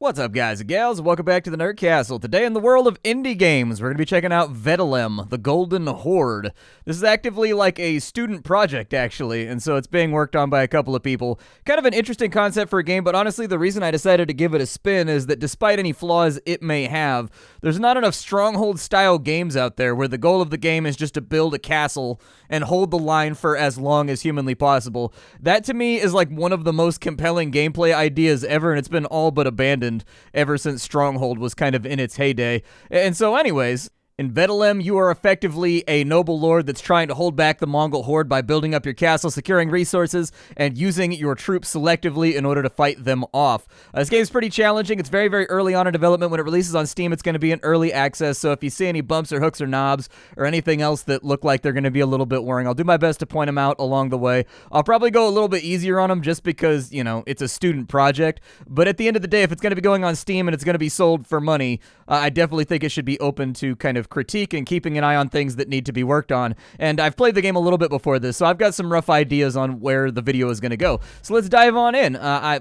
What's up, guys and gals? Welcome back to the Nerd Castle. Today in the world of indie games, we're going to be checking out Vedelem, the Golden Horde. This is actively like a student project, actually, and so it's being worked on by a couple of people. Kind of an interesting concept for a game, but honestly, the reason I decided to give it a spin is that despite any flaws it may have, there's not enough Stronghold-style games out there where the goal of the game is just to build a castle and hold the line for as long as humanly possible. That, to me, is like one of the most compelling gameplay ideas ever, and it's been all but abandoned ever since Stronghold was kind of in its heyday. And so anyways, in Vedelem, you are effectively a noble lord that's trying to hold back the Mongol horde by building up your castle, securing resources, and using your troops selectively in order to fight them off. This game's pretty challenging. It's very, very early on in development. When it releases on Steam, it's going to be in early access, so if you see any bumps or hooks or knobs or anything else that look like they're going to be a little bit worrying, I'll do my best to point them out along the way. I'll probably go a little bit easier on them just because, you know, it's a student project, but at the end of the day, if it's going to be going on Steam and it's going to be sold for money, I definitely think it should be open to kind of critique and keeping an eye on things that need to be worked on. And I've played the game a little bit before this, so I've got some rough ideas on where the video is going to go. So let's dive on in.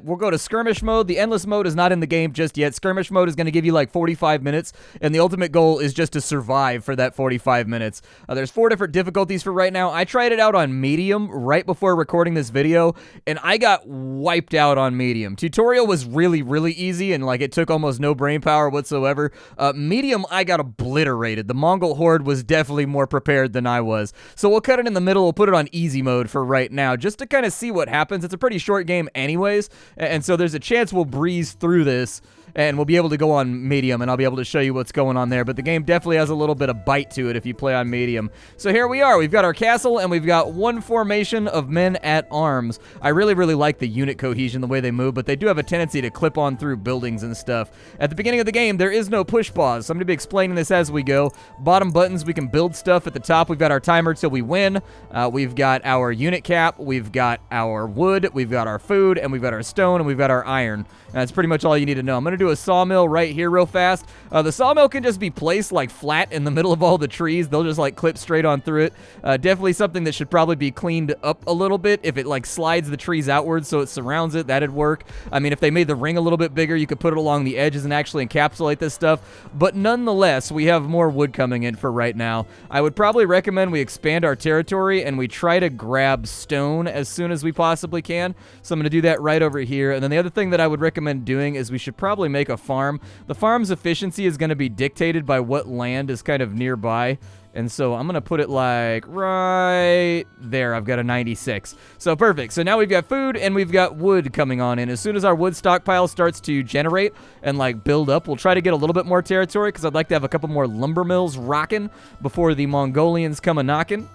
We'll go to skirmish mode. The endless mode is not in the game just yet. Skirmish mode is going to give you like 45 minutes, and the ultimate goal is just to survive for that 45 minutes. There's 4 different difficulties for right now. I tried it out on medium right before recording this video, and I got wiped out on medium. Tutorial was really, really easy, and like it took almost no brain power whatsoever. Medium, I got obliterated. The Mongol horde was definitely more prepared than I was. So we'll cut it in the middle. We'll put it on easy mode for right now, just to kind of see what happens. It's a pretty short game anyways, and so there's a chance we'll breeze through this, and we'll be able to go on medium, and I'll be able to show you what's going on there. But the game definitely has a little bit of bite to it if you play on medium. So here we are. We've got our castle, and we've got one formation of men at arms. I really, really like the unit cohesion, the way they move, but they do have a tendency to clip on through buildings and stuff. At the beginning of the game, there is no push pause, so I'm going to be explaining this as we go. Bottom buttons, we can build stuff. At the top, we've got our timer till we win. We've got our unit cap. We've got our wood. We've got our food, and we've got our stone, and we've got our iron. That's pretty much all you need to know. I'm going to do a sawmill right here real fast. The sawmill can just be placed like flat in the middle of all the trees. They'll just like clip straight on through it. Definitely something that should probably be cleaned up a little bit. If it like slides the trees outwards so it surrounds it, that'd work. I mean, if they made the ring a little bit bigger, you could put it along the edges and actually encapsulate this stuff. But nonetheless, we have more wood coming in for right now. I would probably recommend we expand our territory and we try to grab stone as soon as we possibly can. So I'm going to do that right over here. And then the other thing that I would recommend doing is we should probably make a farm. The farm's efficiency is going to be dictated by what land is kind of nearby. And so I'm going to put it like right there. I've got a 96. So perfect. So now we've got food and we've got wood coming on in. As soon as our wood stockpile starts to generate and like build up, we'll try to get a little bit more territory because I'd like to have a couple more lumber mills rocking before the Mongolians come a-knocking.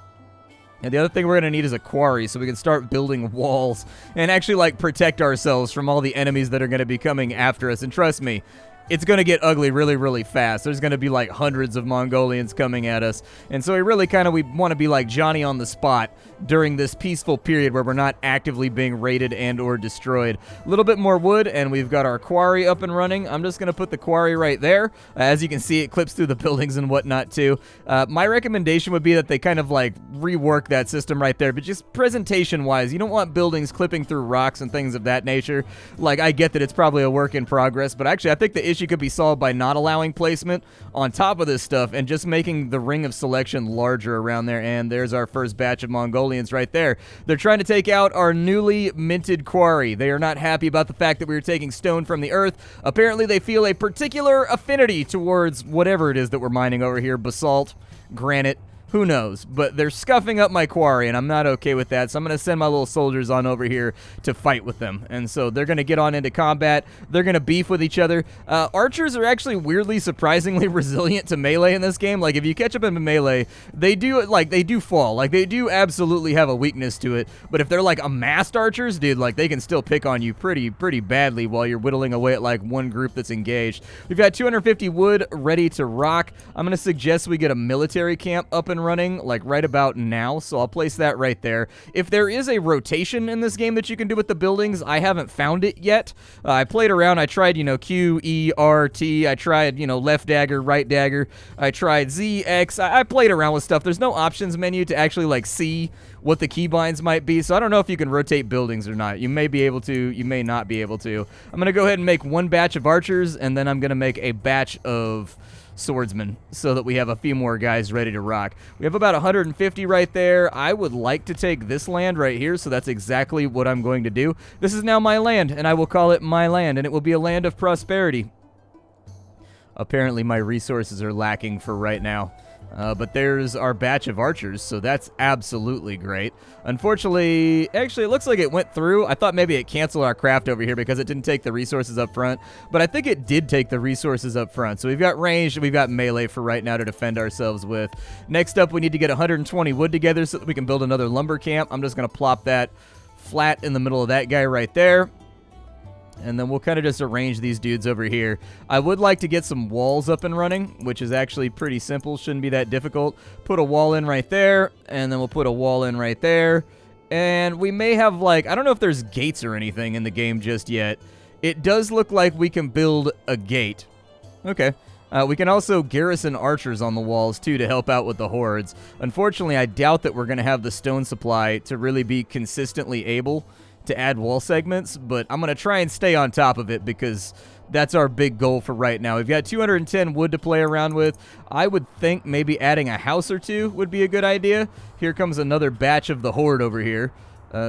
And the other thing we're going to need is a quarry so we can start building walls and actually like protect ourselves from all the enemies that are going to be coming after us. And trust me, it's going to get ugly really, really fast. There's going to be like hundreds of Mongolians coming at us. And so we really we want to be like Johnny on the spot during this peaceful period where we're not actively being raided and or destroyed. A little bit more wood, and we've got our quarry up and running. I'm just going to put the quarry right there. As you can see, it clips through the buildings and whatnot too. My recommendation would be that they kind of like rework that system right there, but just presentation-wise, you don't want buildings clipping through rocks and things of that nature. Like, I get that it's probably a work in progress, but actually I think the issue could be solved by not allowing placement on top of this stuff and just making the ring of selection larger around there. And there's our first batch of Mongolians right there. They're trying to take out our newly minted quarry. They are not happy about the fact that we are taking stone from the earth. Apparently they feel a particular affinity towards whatever it is that we're mining over here. Basalt, granite, who knows? But they're scuffing up my quarry, and I'm not okay with that, so I'm going to send my little soldiers on over here to fight with them. And so they're going to get on into combat. They're going to beef with each other. Archers are actually weirdly, surprisingly resilient to melee in this game. Like, if you catch up in melee, they do fall. Like, they do absolutely have a weakness to it. But if they're, like, amassed archers, dude, like, they can still pick on you pretty badly while you're whittling away at, like, one group that's engaged. We've got 250 wood ready to rock. I'm going to suggest we get a military camp up and and running, like right about now, so I'll place that right there. If there is a rotation in this game that you can do with the buildings, I haven't found it yet. I played around. I tried, Q, E, R, T. I tried, left dagger, right dagger. I tried Z, X. I played around with stuff. There's no options menu to actually, like, see what the keybinds might be, so I don't know if you can rotate buildings or not. You may be able to, you may not be able to. I'm going to go ahead and make one batch of archers, and then I'm going to make a batch of swordsmen so that we have a few more guys ready to rock. We have about 150 right there. I would like to take this land right here, so that's exactly what I'm going to do. This is now my land, and I will call it my land, and it will be a land of prosperity. Apparently my resources are lacking for right now. But there's our batch of archers, so that's absolutely great. Unfortunately, actually, it looks like it went through. I thought maybe it canceled our craft over here because it didn't take the resources up front, but I think it did take the resources up front. So we've got ranged, we've got melee for right now to defend ourselves with. Next up, we need to get 120 wood together so that we can build another lumber camp. I'm just going to plop that flat in the middle of that guy right there. And then we'll kind of just arrange these dudes over here. I would like to get some walls up and running, which is actually pretty simple. Shouldn't be that difficult. Put a wall in right there, and then we'll put a wall in right there. And we may have, like, I don't know if there's gates or anything in the game just yet. It does look like we can build a gate. Okay. We can also garrison archers on the walls, too, to help out with the hordes. Unfortunately, I doubt that we're going to have the stone supply to really be consistently able to add wall segments, but I'm going to try and stay on top of it because that's our big goal for right now. We've got 210 wood to play around with. I would think maybe adding a house or two would be a good idea. Here comes another batch of the horde over here.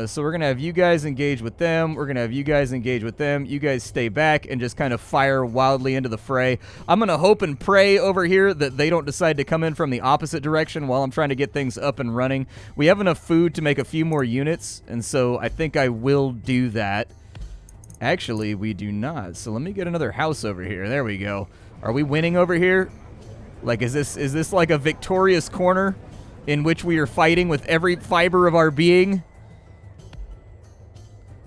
So we're going to have you guys engage with them. We're going to have you guys engage with them. You guys stay back and just kind of fire wildly into the fray. I'm going to hope and pray over here that they don't decide to come in from the opposite direction while I'm trying to get things up and running. We have enough food to make a few more units, and so I think I will do that. Actually, we do not. So let me get another house over here. There we go. Are we winning over here? Like, is this like a victorious corner in which we are fighting with every fiber of our being?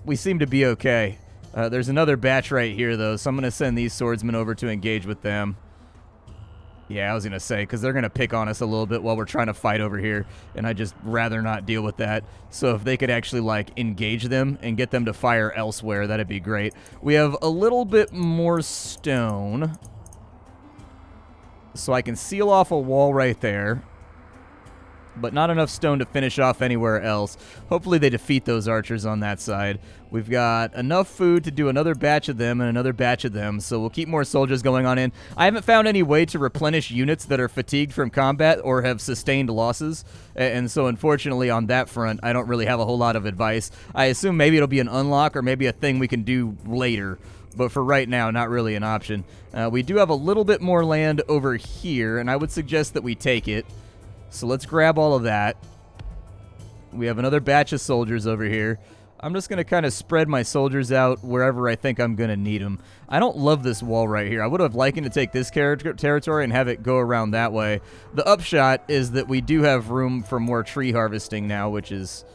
We seem to be okay. There's another batch right here, though, so I'm going to send these swordsmen over to engage with them. Yeah, I was going to say, because they're going to pick on us a little bit while we're trying to fight over here, and I'd just rather not deal with that. So if they could actually, like, engage them and get them to fire elsewhere, that'd be great. We have a little bit more stone, so I can seal off a wall right there, but not enough stone to finish off anywhere else. Hopefully they defeat those archers on that side. We've got enough food to do another batch of them and another batch of them, so we'll keep more soldiers going on in. I haven't found any way to replenish units that are fatigued from combat or have sustained losses, and so unfortunately on that front, I don't really have a whole lot of advice. I assume maybe it'll be an unlock or maybe a thing we can do later, but for right now, not really an option. We do have a little bit more land over here, and I would suggest that we take it. So let's grab all of that. We have another batch of soldiers over here. I'm just going to kind of spread my soldiers out wherever I think I'm going to need them. I don't love this wall right here. I would have liked to take this territory and have it go around that way. The upshot is that we do have room for more tree harvesting now, which is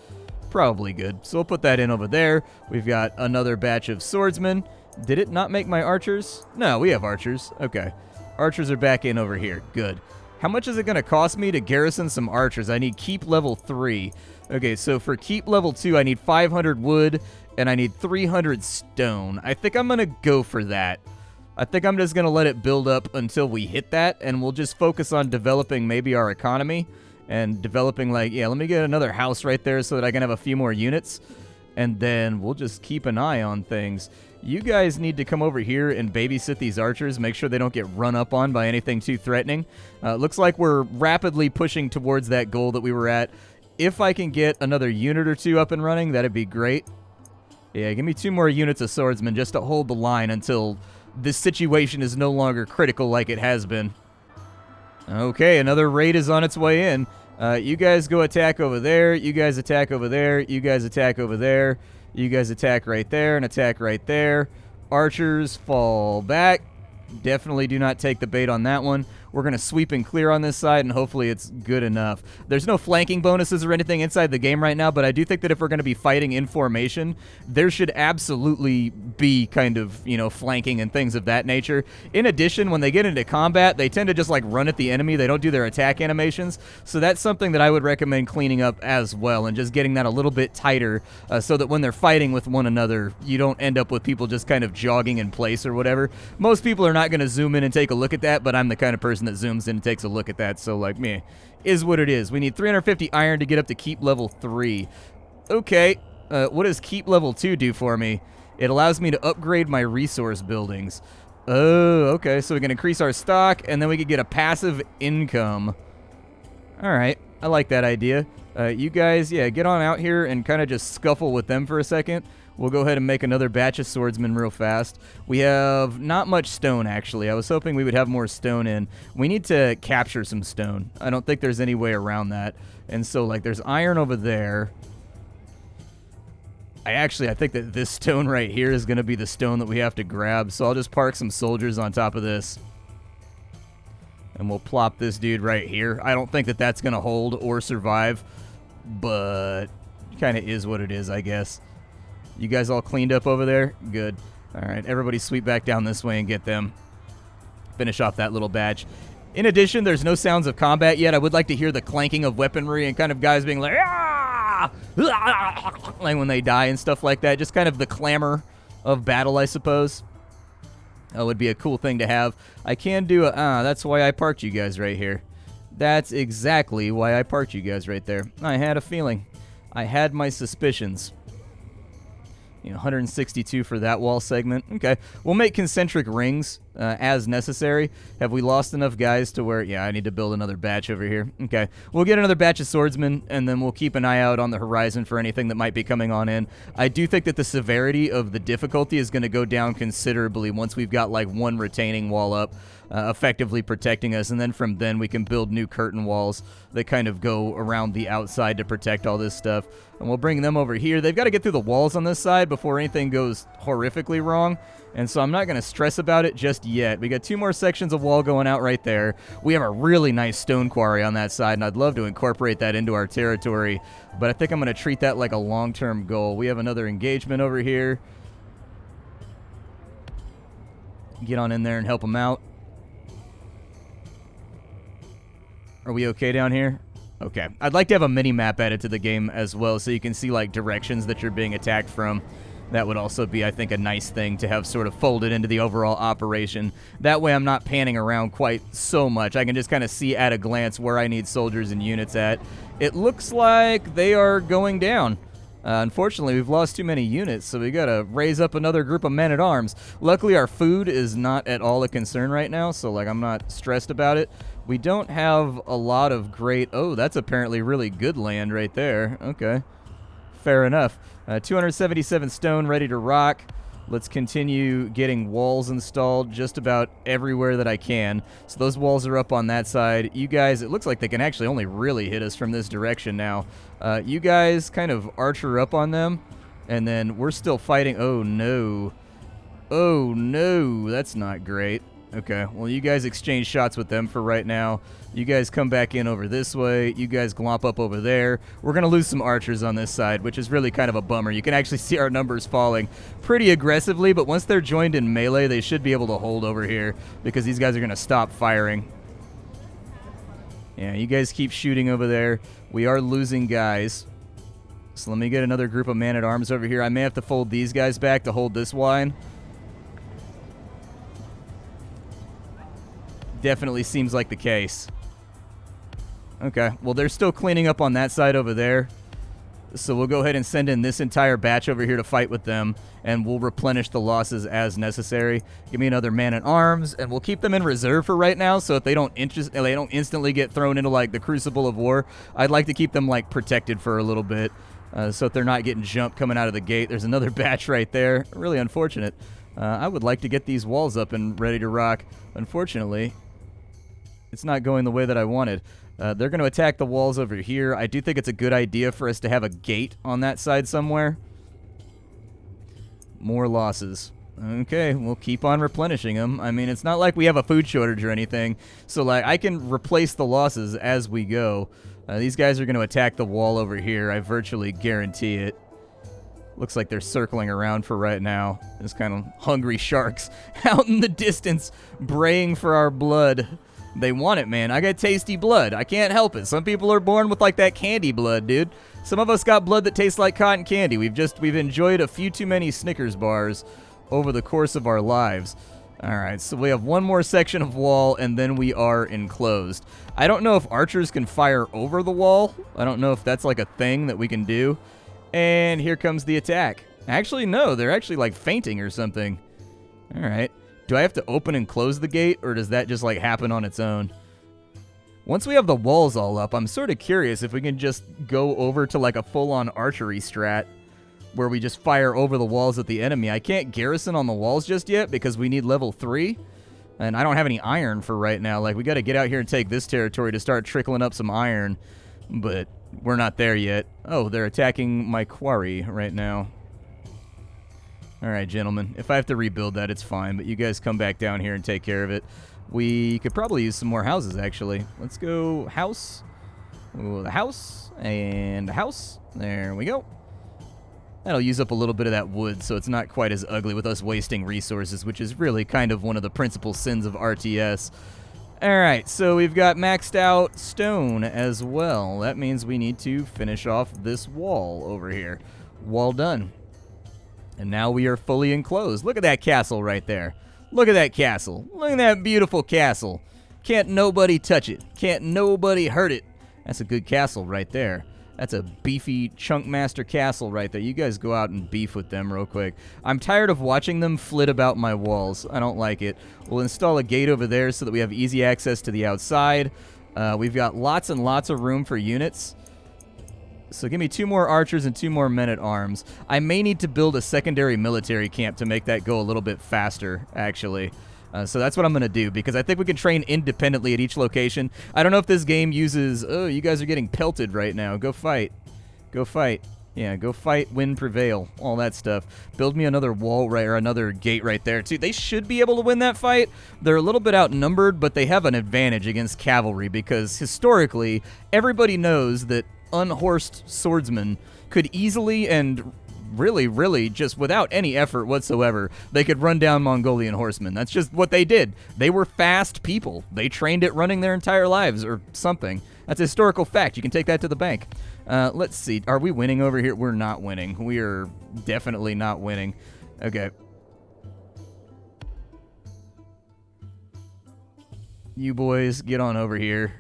probably good. So we'll put that in over there. We've got another batch of swordsmen. Did it not make my archers? No, we have archers. Okay. Archers are back in over here. Good. How much is it going to cost me to garrison some archers? I need keep level 3. Okay, so for keep level 2, I need 500 wood, and I need 300 stone. I think I'm going to go for that. I think I'm just going to let it build up until we hit that, and we'll just focus on developing maybe our economy, and developing, like, yeah, let me get another house right there so that I can have a few more units, and then we'll just keep an eye on things. You guys need to come over here and babysit these archers, make sure they don't get run up on by anything too threatening. Looks like we're rapidly pushing towards that goal that we were at. If I can get another unit or two up and running, that'd be great. Yeah, give me 2 more units of swordsmen just to hold the line until this situation is no longer critical like it has been. Okay, another raid is on its way in. You guys go attack over there, you guys attack over there, you guys attack over there. You guys attack right there and attack right there. Archers fall back. Definitely do not take the bait on that one. We're going to sweep and clear on this side, and hopefully it's good enough. There's no flanking bonuses or anything inside the game right now, but I do think that if we're going to be fighting in formation, there should absolutely be kind of, you know, flanking and things of that nature. In addition, when they get into combat, they tend to just like run at the enemy. They don't do their attack animations, so that's something that I would recommend cleaning up as well, and just getting that a little bit tighter so that when they're fighting with one another, you don't end up with people just kind of jogging in place or whatever. Most people are not going to zoom in and take a look at that, but I'm the kind of person that zooms in and takes a look at that, so like, meh, is what it is. We need 350 iron to get up to keep level 3. Okay, what does keep level 2 do for me? It allows me to upgrade my resource buildings. Oh, okay, so we can increase our stock, and then we can get a passive income. All right, I like that idea. You guys, yeah, get on out here and kind of just scuffle with them for a second. We'll go ahead and make another batch of swordsmen real fast. We have not much stone, actually. I was hoping we would have more stone in. We need to capture some stone. I don't think there's any way around that. And so, like, there's iron over there. I think that this stone right here is going to be the stone that we have to grab. So I'll just park some soldiers on top of this. And we'll plop this dude right here. I don't think that that's going to hold or survive. But kind of is what it is, I guess. You guys all cleaned up over there? Good. All right, everybody sweep back down this way and get them. Finish off that little batch. In addition, there's no sounds of combat yet. I would like to hear the clanking of weaponry and kind of guys being like, ah! Like when they die and stuff like that. Just kind of the clamor of battle, I suppose. That would be a cool thing to have. I can do that's why I parked you guys right here. That's exactly why I parked you guys right there. I had a feeling. I had my suspicions. You know, 162 for that wall segment. Okay, we'll make concentric rings as necessary. Have we lost enough guys to where... Yeah, I need to build another batch over here. Okay, we'll get another batch of swordsmen, and then we'll keep an eye out on the horizon for anything that might be coming on in. I do think that the severity of the difficulty is going to go down considerably once we've got, like, one retaining wall up, effectively protecting us, and then from then we can build new curtain walls that kind of go around the outside to protect all this stuff. And we'll bring them over here. They've got to get through the walls on this side before anything goes horrifically wrong, and so I'm not going to stress about it just yet. We got 2 more sections of wall going out right there. We have a really nice stone quarry on that side, and I'd love to incorporate that into our territory, but I think I'm going to treat that like a long-term goal. We have another engagement over here. Get on in there and help them out. Are we okay down here? Okay. I'd like to have a mini-map added to the game as well, so you can see, like, directions that you're being attacked from. That would also be, I think, a nice thing to have sort of folded into the overall operation. That way I'm not panning around quite so much. I can just kind of see at a glance where I need soldiers and units at. It looks like they are going down. Unfortunately, we've lost too many units, so we got to raise up another group of men-at-arms. Luckily, our food is not at all a concern right now, so, like, I'm not stressed about it. We don't have a lot of great... Oh, that's apparently really good land right there. Okay. Fair enough. 277 stone ready to rock. Let's continue getting walls installed just about everywhere that I can. So those walls are up on that side. You guys, it looks like they can actually only really hit us from this direction now. You guys kind of archer up on them, and then we're still fighting. Oh, no. Oh, no. That's not great. Okay, well, you guys exchange shots with them for right now. You guys come back in over this way. You guys glomp up over there. We're going to lose some archers on this side, which is really kind of a bummer. You can actually see our numbers falling pretty aggressively, but once they're joined in melee, they should be able to hold over here because these guys are going to stop firing. Yeah, you guys keep shooting over there. We are losing guys. So let me get another group of man-at-arms over here. I may have to fold these guys back to hold this line. Definitely seems like the case. Okay, well, they're still cleaning up on that side over there. So we'll go ahead and send in this entire batch over here to fight with them, and we'll replenish the losses as necessary. Give me another man-at-arms, and we'll keep them in reserve for right now, so if they don't instantly get thrown into, like, the crucible of war, I'd like to keep them, like, protected for a little bit, so if they're not getting jumped coming out of the gate. There's another batch right there. Really unfortunate. I would like to get these walls up and ready to rock. Unfortunately, it's not going the way that I wanted. They're going to attack the walls over here. I do think it's a good idea for us to have a gate on that side somewhere. More losses. Okay, we'll keep on replenishing them. I mean, it's not like we have a food shortage or anything, so like I can replace the losses as we go. These guys are going to attack the wall over here. I virtually guarantee it. Looks like they're circling around for right now. There's kind of hungry sharks out in the distance, braying for our blood. They want it, man. I got tasty blood. I can't help it. Some people are born with like that candy blood, dude. Some of us got blood that tastes like cotton candy. We've enjoyed a few too many Snickers bars over the course of our lives. All right, so we have one more section of wall, and then we are enclosed. I don't know if archers can fire over the wall. I don't know if that's like a thing that we can do. And here comes the attack. Actually, no, they're actually like fainting or something. All right. Do I have to open and close the gate, or does that just like happen on its own? Once we have the walls all up, I'm sort of curious if we can just go over to like a full-on archery strat where we just fire over the walls at the enemy. I can't garrison on the walls just yet because we need level 3. And I don't have any iron for right now. Like, we got to get out here and take this territory to start trickling up some iron. But we're not there yet. Oh, they're attacking my quarry right now. All right, gentlemen. If I have to rebuild that, it's fine. But you guys come back down here and take care of it. We could probably use some more houses, actually. Let's go house. Ooh, the house. And the house. There we go. That'll use up a little bit of that wood, so it's not quite as ugly with us wasting resources, which is really kind of one of the principal sins of RTS. Alright, so we've got maxed out stone as well. That means we need to finish off this wall over here. Wall done. And now we are fully enclosed. Look at that castle right there. Look at that castle. Look at that beautiful castle. Can't nobody touch it. Can't nobody hurt it. That's a good castle right there. That's a beefy chunk master castle right there. You guys go out and beef with them real quick. I'm tired of watching them flit about my walls. I don't like it. We'll install a gate over there so that we have easy access to the outside. We've got lots and lots of room for units. So give me 2 more archers and 2 more men-at-arms. I may need to build a secondary military camp to make that go a little bit faster, actually. So that's what I'm going to do, because I think we can train independently at each location. I don't know if this game uses... Oh, you guys are getting pelted right now. Go fight. Go fight. Yeah, go fight, win, prevail. All that stuff. Build me another wall right, or another gate right there, too. They should be able to win that fight. They're a little bit outnumbered, but they have an advantage against cavalry, because historically, everybody knows that unhorsed swordsmen could easily and... really, just without any effort whatsoever, they could run down Mongolian horsemen. That's just what they did. They were fast people. They trained at running their entire lives or something. That's a historical fact. You can take that to the bank. Let's see. Are we winning over here? We're not winning. We are definitely not winning. Okay. You boys, get on over here.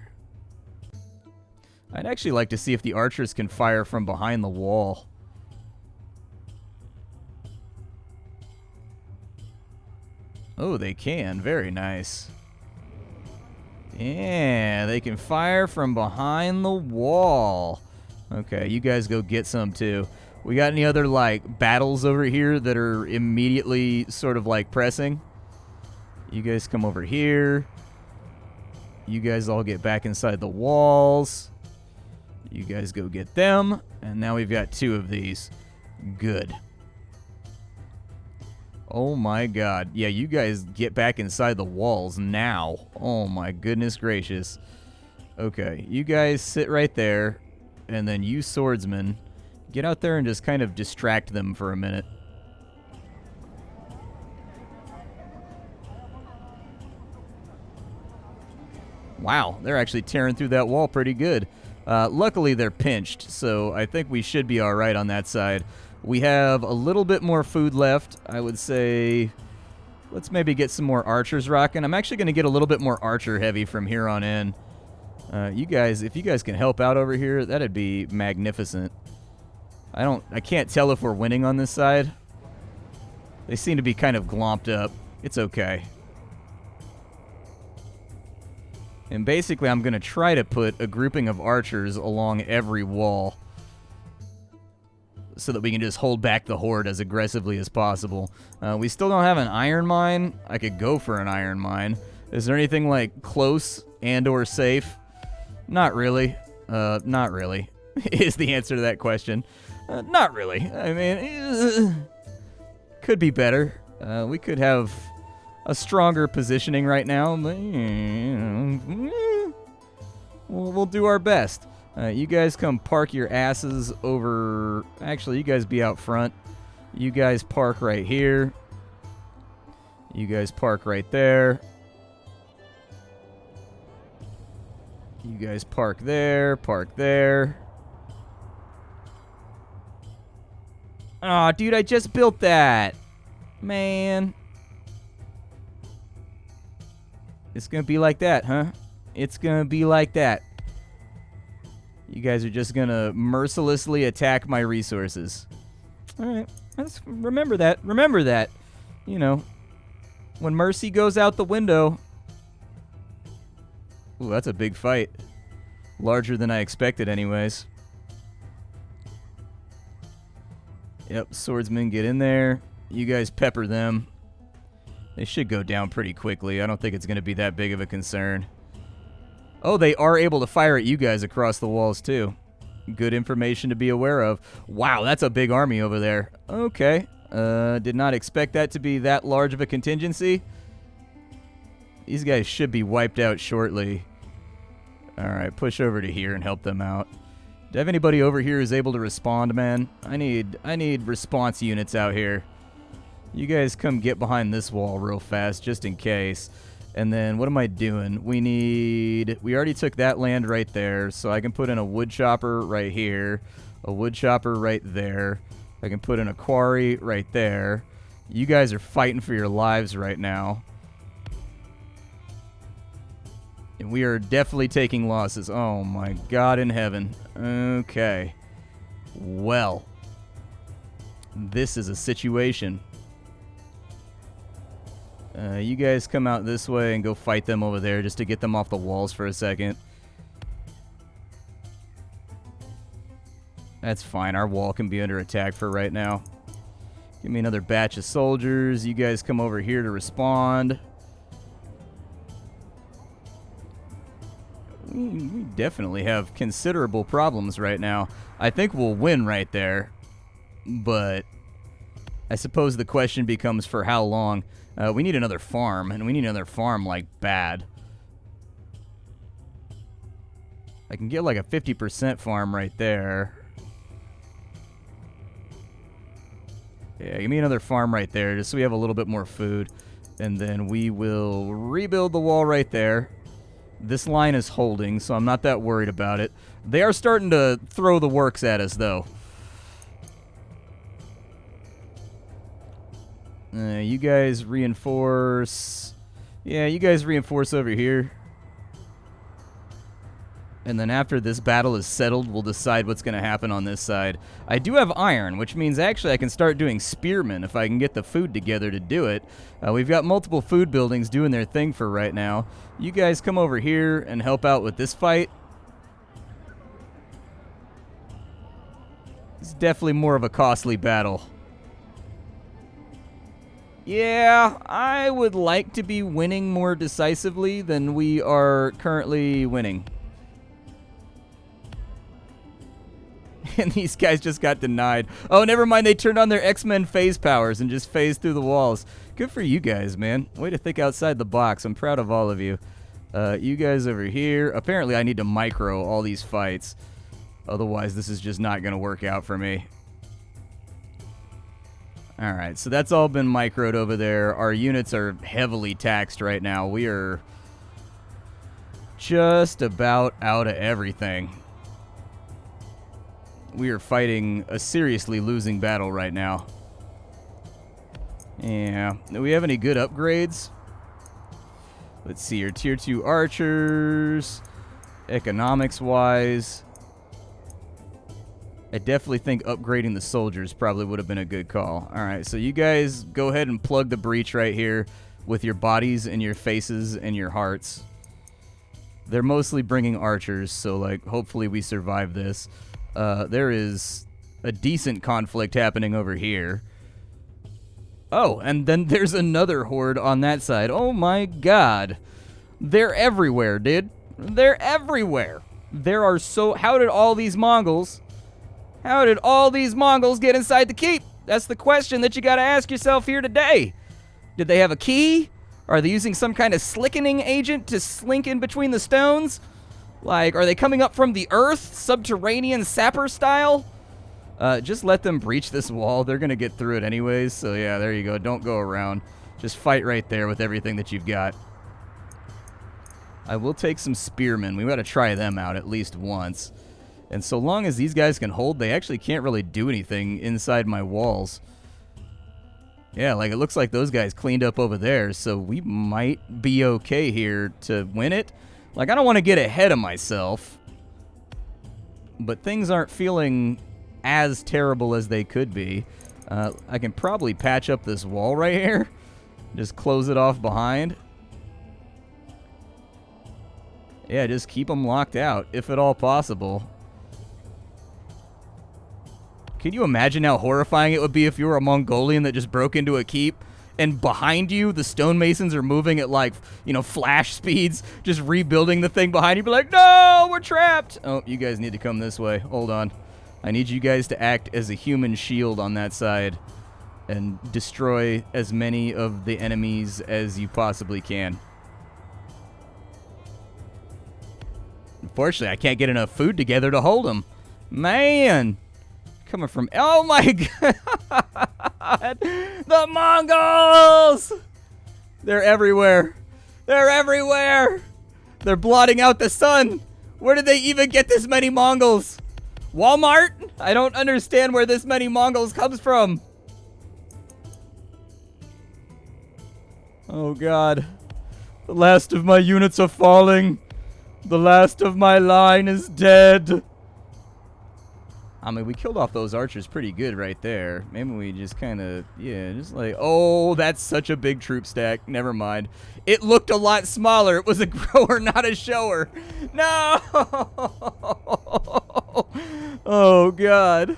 I'd actually like to see if the archers can fire from behind the wall. Oh, they can. Very nice. Yeah, they can fire from behind the wall. Okay, you guys go get some too. We got any other, like, battles over here that are immediately sort of, like, pressing? You guys come over here. You guys all get back inside the walls. You guys go get them. And now we've got 2 of these. Good. Oh my god. Yeah, you guys get back inside the walls now. Oh my goodness gracious. Okay, you guys sit right there, and then you swordsmen, get out there and just kind of distract them for a minute. Wow, they're actually tearing through that wall pretty good. Luckily, they're pinched, so I think we should be alright on that side. We have a little bit more food left. I would say let's maybe get some more archers rocking. I'm actually going to get a little bit more archer heavy from here on in. You guys, if you guys can help out over here, that'd be magnificent. I can't tell if we're winning on this side. They seem to be kind of glomped up. It's okay. And basically, I'm going to try to put a grouping of archers along every wall, so that we can just hold back the horde as aggressively as possible. We still don't have an iron mine. I could go for an iron mine. Is there anything, like, close and or safe? Not really. Not really, is the answer to that question. Not really. I mean, could be better. We could have a stronger positioning right now, but we'll do our best. You guys come park your asses over... Actually, you guys be out front. You guys park right here. You guys park right there. You guys park there, park there. Aw, dude, I just built that. Man. It's gonna be like that, huh? It's gonna be like that. You guys are just gonna mercilessly attack my resources. Alright, let's remember that. Remember that. You know, when mercy goes out the window... Ooh, that's a big fight. Larger than I expected anyways. Yep, swordsmen get in there. You guys pepper them. They should go down pretty quickly. I don't think it's going to be that big of a concern. Oh, they are able to fire at you guys across the walls too. Good information to be aware of. Wow, that's a big army over there. Okay. Did not expect that to be that large of a contingency. These guys should be wiped out shortly. Alright, push over to here and help them out. Do I have anybody over here who's able to respond, man? I need response units out here. You guys come get behind this wall real fast, just in case. And then, what am I doing? We already took that land right there, so I can put in a wood chopper right here. A wood chopper right there. I can put in a quarry right there. You guys are fighting for your lives right now. And we are definitely taking losses. Oh my God in heaven. Okay. Well. This is a situation. You guys come out this way and go fight them over there just to get them off the walls for a second. That's fine. Our wall can be under attack for right now. Give me another batch of soldiers. You guys come over here to respond. We definitely have considerable problems right now. I think we'll win right there. But I suppose the question becomes for how long. We need another farm, and we need another farm, like, bad. I can get, like, a 50% farm right there. Yeah, give me another farm right there, just so we have a little bit more food. And then we will rebuild the wall right there. This line is holding, so I'm not that worried about it. They are starting to throw the works at us, though. You guys reinforce. Yeah, you guys reinforce over here. And then after this battle is settled, we'll decide what's going to happen on this side. I do have iron, which means actually I can start doing spearmen if I can get the food together to do it. We've got multiple food buildings doing their thing for right now. You guys come over here and help out with this fight. It's definitely more of a costly battle. Yeah, I would like to be winning more decisively than we are currently winning. And these guys just got denied. Oh, never mind. They turned on their X-Men phase powers and just phased through the walls. Good for you guys, man. Way to think outside the box. I'm proud of all of you. You guys over here. Apparently, I need to micro all these fights. Otherwise, this is just not going to work out for me. Alright, so that's all been microed over there. Our units are heavily taxed right now. We are just about out of everything. We are fighting a seriously losing battle right now. Yeah. Do we have any good upgrades? Let's see here. Tier 2 archers. Economics-wise. I definitely think upgrading the soldiers probably would have been a good call. Alright, so you guys go ahead and plug the breach right here with your bodies and your faces and your hearts. They're mostly bringing archers, so like hopefully we survive this. There is a decent conflict happening over here. Oh, and then there's another horde on that side. Oh my God. They're everywhere, dude. They're everywhere. There are so... How did all these Mongols get inside the keep? That's the question that you gotta ask yourself here today. Did they have a key? Are they using some kind of slickening agent to slink in between the stones? Like, are they coming up from the earth, subterranean sapper style? Just let them breach this wall. They're going to get through it anyways. So, yeah, there you go. Don't go around. Just fight right there with everything that you've got. I will take some spearmen. We got to try them out at least once. And so long as these guys can hold, they actually can't really do anything inside my walls. Yeah, like it looks like those guys cleaned up over there, so we might be okay here to win it. Like, I don't want to get ahead of myself, but things aren't feeling as terrible as they could be. I can probably patch up this wall right here. Just close it off behind. Yeah, just keep them locked out, if at all possible. Can you imagine how horrifying it would be if you were a Mongolian that just broke into a keep, and behind you, the stonemasons are moving at, like, you know, flash speeds, just rebuilding the thing behind you? Be like, no, we're trapped. Oh, you guys need to come this way. Hold on. I need you guys to act as a human shield on that side and destroy as many of the enemies as you possibly can. Unfortunately, I can't get enough food together to hold them. Man. Coming from... Oh, my God. The Mongols! They're everywhere. They're everywhere. They're blotting out the sun. Where did they even get this many Mongols? Walmart? I don't understand where this many Mongols comes from. Oh, God. The last of my units are falling. The last of my line is dead. I mean, we killed off those archers pretty good right there. Maybe we just kind of, yeah, just like, oh, that's such a big troop stack. Never mind. It looked a lot smaller. It was a grower, not a shower. No! Oh, God.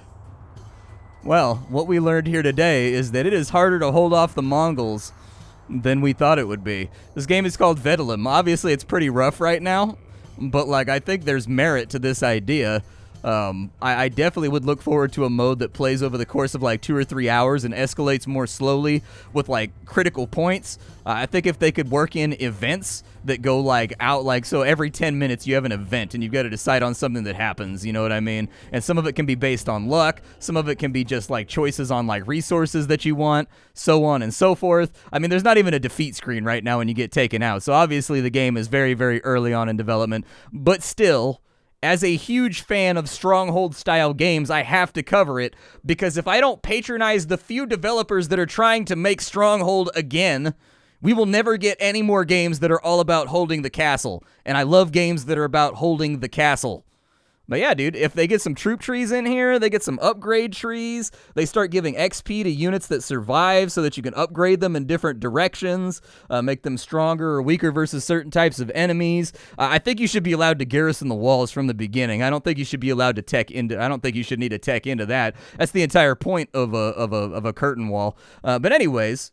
Well, what we learned here today is that it is harder to hold off the Mongols than we thought it would be. This game is called Vedelem. Obviously, it's pretty rough right now, but, like, I think there's merit to this idea. I definitely would look forward to a mode that plays over the course of like 2 or 3 hours and escalates more slowly with like critical points. I think if they could work in events that go like out, like, so every 10 minutes you have an event and you've got to decide on something that happens, you know what I mean? And some of it can be based on luck, some of it can be just like choices on like resources that you want, so on and so forth. I mean, there's not even a defeat screen right now when you get taken out, so obviously the game is very, very early on in development, but still, as a huge fan of Stronghold-style games, I have to cover it, because if I don't patronize the few developers that are trying to make Stronghold again, we will never get any more games that are all about holding the castle. And I love games that are about holding the castle. But yeah, dude, if they get some troop trees in here, they get some upgrade trees, they start giving XP to units that survive so that you can upgrade them in different directions, make them stronger or weaker versus certain types of enemies. I think you should be allowed to garrison the walls from the beginning. I don't think you should be allowed to tech into, I don't think you should need to tech into that. That's the entire point of a curtain wall. But anyways,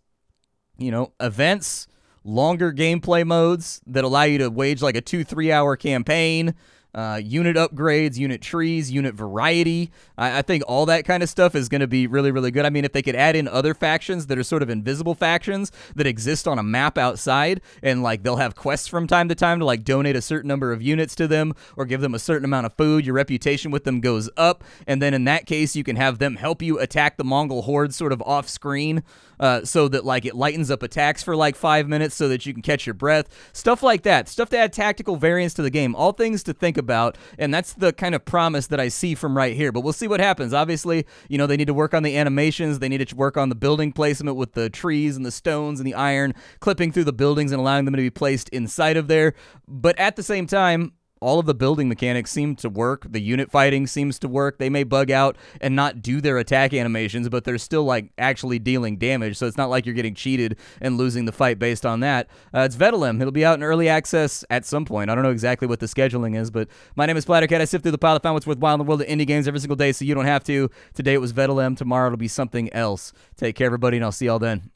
you know, events, longer gameplay modes that allow you to wage like a 2-3 hour campaign, unit upgrades, unit trees, unit variety. I think all that kind of stuff is going to be really, really good. I mean, if they could add in other factions that are sort of invisible factions that exist on a map outside, and like they'll have quests from time to time to like donate a certain number of units to them or give them a certain amount of food, your reputation with them goes up, and then in that case you can have them help you attack the Mongol hordes sort of off screen, so that like it lightens up attacks for like 5 minutes so that you can catch your breath. Stuff like that. Stuff to add tactical variance to the game. All things to think about, and that's the kind of promise that I see from right here. But we'll see what happens. Obviously, you know, they need to work on the animations. They need to work on the building placement with the trees and the stones and the iron clipping through the buildings and allowing them to be placed inside of there. But at the same time, all of the building mechanics seem to work. The unit fighting seems to work. They may bug out and not do their attack animations, but they're still like actually dealing damage, so it's not like you're getting cheated and losing the fight based on that. It's Vedelem. It'll be out in early access at some point. I don't know exactly what the scheduling is, but my name is Splattercat. I sift through the pile to find what's worthwhile in the world of indie games every single day, so you don't have to. Today it was Vedelem. Tomorrow it'll be something else. Take care, everybody, and I'll see y'all then.